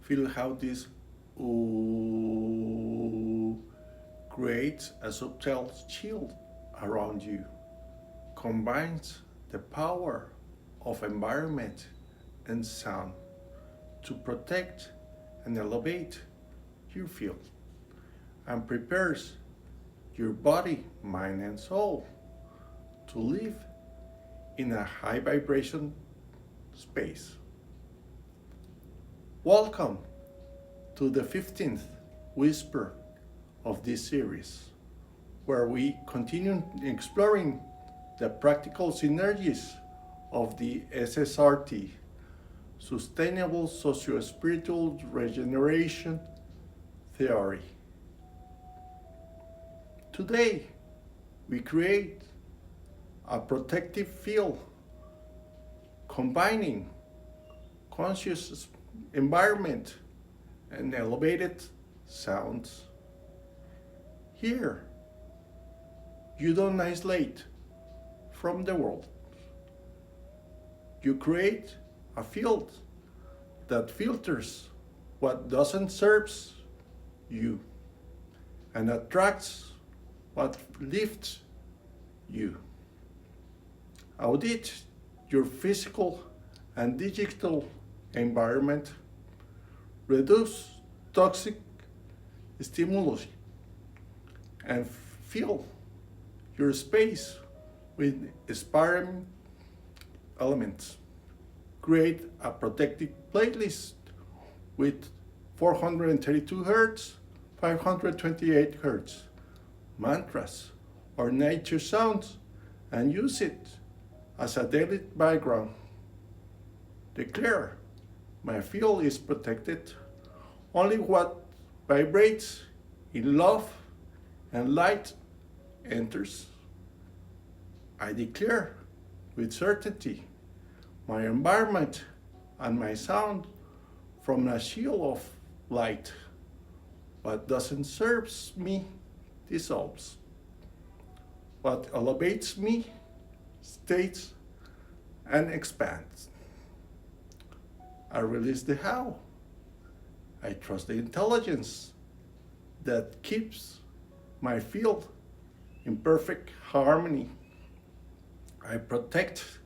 Feel how this ooh creates a subtle shield around you, combines the power of environment and sound to protect and elevate your field, and prepares your body, mind, and soul to live in a high vibration space. Welcome to the 15th whisper of this series, where we continue exploring the practical synergies of the SSRT, Sustainable Socio-Spiritual Regeneration Theory. Today, we create a protective field combining conscious environment and elevated sounds. Here, you don't isolate from the world. You create a field that filters what doesn't serve you and attracts what lifts you. Audit your physical and digital environment. Reduce toxic stimulus and fill your space with inspiring elements. Create a protective playlist with 432 Hz, 528 Hz, mantras or nature sounds, and use it as a daily background. Declare, my field is protected. Only what vibrates in love and light enters. I declare with certainty my environment and my sound from a shield of light. What doesn't serve me dissolves. What elevates me stays and expands. I release the how. I trust the intelligence that keeps my field in perfect harmony. I protect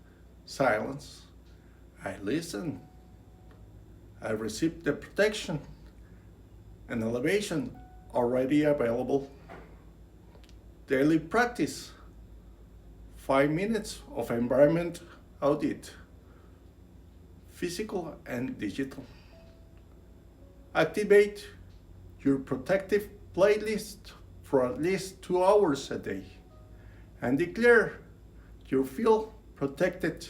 silence. I listen. I receive the protection and elevation already available. Daily practice. 5 minutes of environment audit, physical and digital. Activate your protective playlist for at least 2 hours a day and declare you feel protected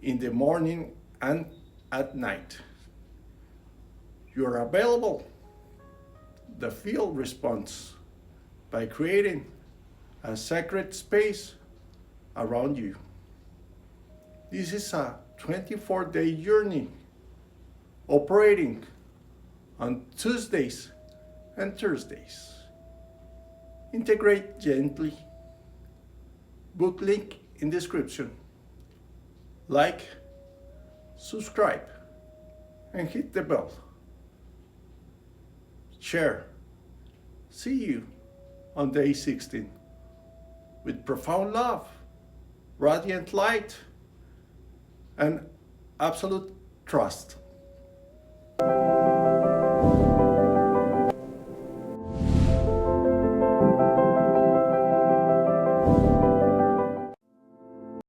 in the morning and at night. You are available. The field responds by creating a sacred space around you. This is a 24-day journey operating on Tuesdays and Thursdays. Integrate gently. Book link in description. Like, subscribe, and hit the bell. Share. See you on day 16 with profound love, radiant light, and absolute trust.